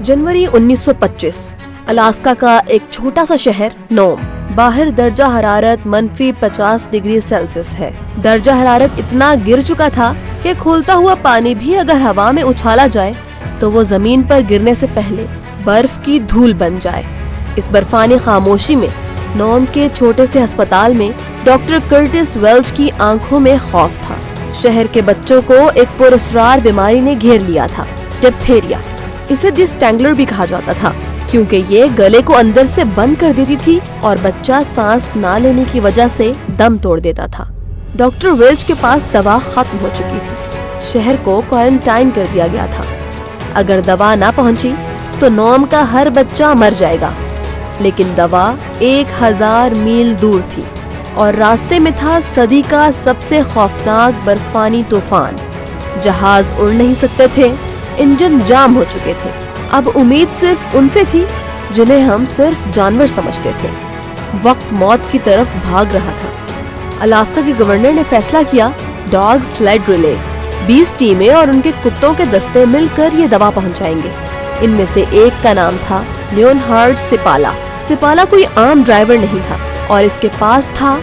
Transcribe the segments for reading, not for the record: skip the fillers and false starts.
जनवरी 1925 Alaska का एक छोटा सा शहर नोम। बाहर दर्जा हरारत -50 डिग्री सेल्सियस है। दर्जा हरारत इतना गिर चुका था कि खौलता हुआ पानी भी अगर हवा में उछाला जाए तो वो जमीन पर गिरने से पहले बर्फ की धूल बन जाए। इस बर्फानी खामोशी में नोम के छोटे से अस्पताल में डॉक्टर कर्टिस वेल्च की आंखों में खौफ था। शहर के बच्चों को एक पुरस्रार बीमारी ने घेर लिया था, डिप्थेरिया। इसे दी स्ट्रैंगलर भी कहा जाता था क्योंकि ये गले को अंदर से बंद कर देती थी और बच्चा सांस ना लेने की वजह से दम तोड़ देता था। डॉक्टर वेल्च के पास दवा खत्म हो चुकी थी। शहर को क्वारंटाइन कर दिया गया था। अगर दवा ना पहुंची तो नोम का हर बच्चा मर जाएगा। लेकिन दवा 1000 मील दूर थी और रास्ते में था सदी का सबसे खौफनाक बर्फानी तूफान। जहाज उड़ नहीं सकते थे, इंजन जाम हो चुके थे। अब उम्मीद सिर्फ उनसे थी जिन्हें हम सिर्फ जानवर समझते थे। वक्त मौत की तरफ भाग रहा था। अलास्का के गवर्नर ने फैसला किया, डॉग स्लेड रिले 20 टीमें और उनके कुत्तों के दस्ते मिलकर ये दवा पहुंचाएंगे। इनमें से एक का नाम था लियोनहार्ड सिपाला। सिपाला कोई आम ड्राइवर नहीं था और इसके पास था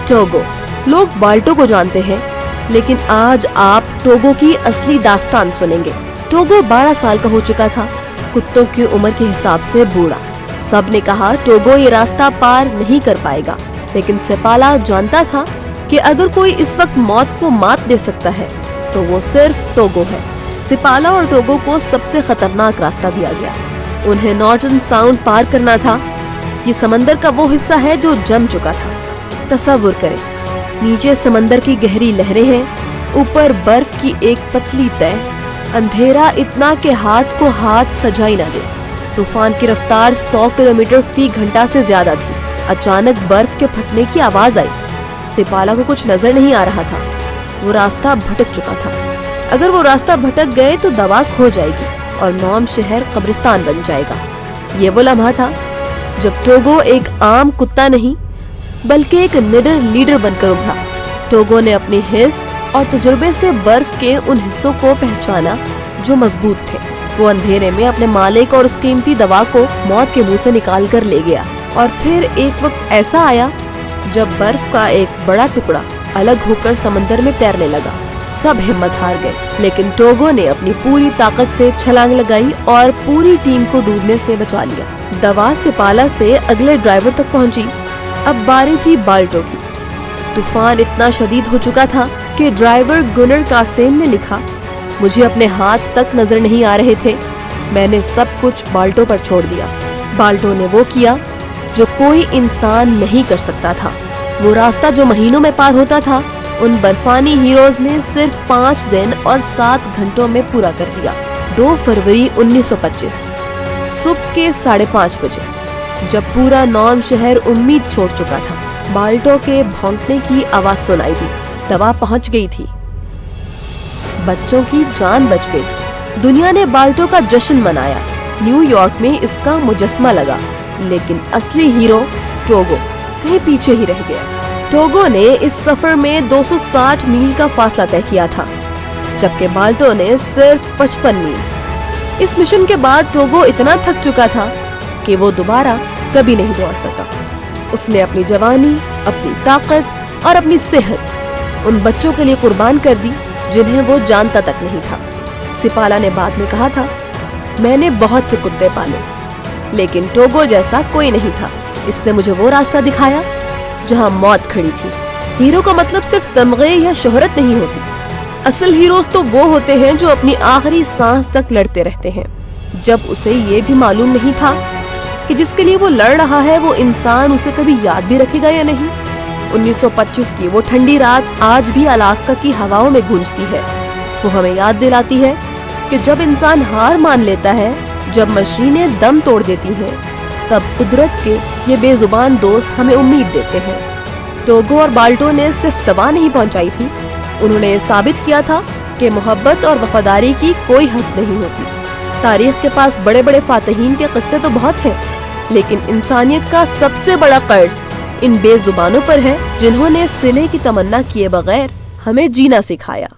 टोगो। लोग बाल्टो को जानते हैं, लेकिन आज आप टोगो की असली दास्तान सुनेंगे। टोगो 12 साल का हो चुका था, कुत्तों की उम्र के हिसाब से बूढ़ा। सब ने कहा टोगो ये रास्ता पार नहीं कर पाएगा, लेकिन सिपाला जानता था कि अगर कोई इस वक्त मौत को मात दे सकता है तो वो सिर्फ टोगो है। सिपाला और टोगो को सबसे खतरनाक रास्ता दिया गया। उन्हें नॉर्टन साउंड पार करना था। ये समंदर का वो हिस्सा है जो जम चुका था। तसव्वुर करें, नीचे समंदर की गहरी लहरें हैं, ऊपर बर्फ की एक पतली तह, अंधेरा इतना कि हाथ को हाथ सजाई न दे। तूफान की रफ्तार 100 किलोमीटर फी घंटा से ज्यादा थी। अचानक बर्फ के फटने की आवाज आई। सिपाला को कुछ नजर नहीं आ रहा था। वो रास्ता भटक चुका था। अगर वो रास्ता भटक गए तो दवा खो जाएगी और नोम शहर कब्रिस्तान बन जाएगा। ये वो लम्हा था जब टोगो एक आम कुत्ता नहीं बल्कि एक निडर लीडर बनकर उभरा। टोगो ने अपनी हिस्स और तजुर्बे से बर्फ के उन हिस्सों को पहचाना जो मजबूत थे। वो अंधेरे में अपने मालिक और उस कीमती दवा को मौत के मुंह से निकाल कर ले गया। और फिर एक वक्त ऐसा आया जब बर्फ का एक बड़ा टुकड़ा अलग होकर समंदर में तैरने लगा। सब हिम्मत हार गए, लेकिन टोगो ने अपनी पूरी ताकत से छलांग लगाई और पूरी टीम को डूबने से बचा लिया। दवा सिपाला से अगले ड्राइवर तक पहुंची। अब बारी थी बाल्टो की। तूफान इतना शदीद हो चुका था कि ड्राइवर गुनर कासेन ने लिखा, मुझे अपने हाथ तक नजर नहीं आ रहे थे। मैंने सब कुछ बाल्टो पर छोड़ दिया। बाल्टो ने वो किया जो कोई इंसान नहीं कर सकता था। वो रास्ता जो महीनों में पार होता था, उन बर्फानी हीरोज ने सिर्फ 5 दिन और 7 घंटों में पूरा कर दिया। 2 फरवरी 1925 सुबह के 5:30 बजे, जब पूरा नोम शहर उम्मीद छोड़ चुका था, बाल्टो के भौंकने की आवाज सुनाई दी। दवा पहुंच गई थी। बच्चों की जान बच गई। दुनिया ने बाल्टो का जश्न मनाया। न्यूयॉर्क में इसका मुजस्मा लगा, लेकिन असली हीरो टोगो कहीं पीछे ही रह गया। टोगो ने इस सफर में 260 मील का फासला तय किया था, जबकि बाल्टो ने सिर्फ 55 मील। इस मिशन के बाद टोगो इतना थक चुका था कि वो दोबारा कभी नहीं दौड़ सका। उसने अपनी जवानी, अपनी ताकत और अपनी सेहत उन बच्चों के लिए कुर्बान कर दी जिन्हें वो जानता तक नहीं था। सिपाला ने बाद में कहा था, मैंने बहुत से कुत्ते पाले, लेकिन टोगो जैसा कोई नहीं था। इसने मुझे वो रास्ता दिखाया जहां मौत खड़ी थी। हीरो का मतलब सिर्फ तमगे या शोहरत नहीं होती। असल हीरोज तो वो होते हैं जो अपनी आखिरी सांस तक लड़ते रहते हैं, जब उसे ये भी मालूम नहीं था कि जिसके लिए वो लड़ रहा है वो इंसान उसे कभी याद भी रखेगा या नहीं। 1925 की वो ठंडी रात आज भी अलास्का की हवाओं में गूंजती है। वो हमें याद दिलाती है कि जब इंसान हार मान लेता है, जब मशीनें दम तोड़ देती हैं, तब कुदरत के ये बेजुबान दोस्त हमें उम्मीद देते हैं। टोगो और बाल्टो ने सिर्फ दवा नहीं पहुंचाई थी, उन्होंने ये साबित किया था कि मोहब्बत और वफादारी की कोई हद नहीं होती। तारीख के पास बड़े बड़े फातहीन के किस्से तो बहुत हैं, लेकिन इंसानियत का सबसे बड़ा कर्ज इन बेजुबानों पर है जिन्होंने सिले की तमन्ना किए बगैर हमें जीना सिखाया।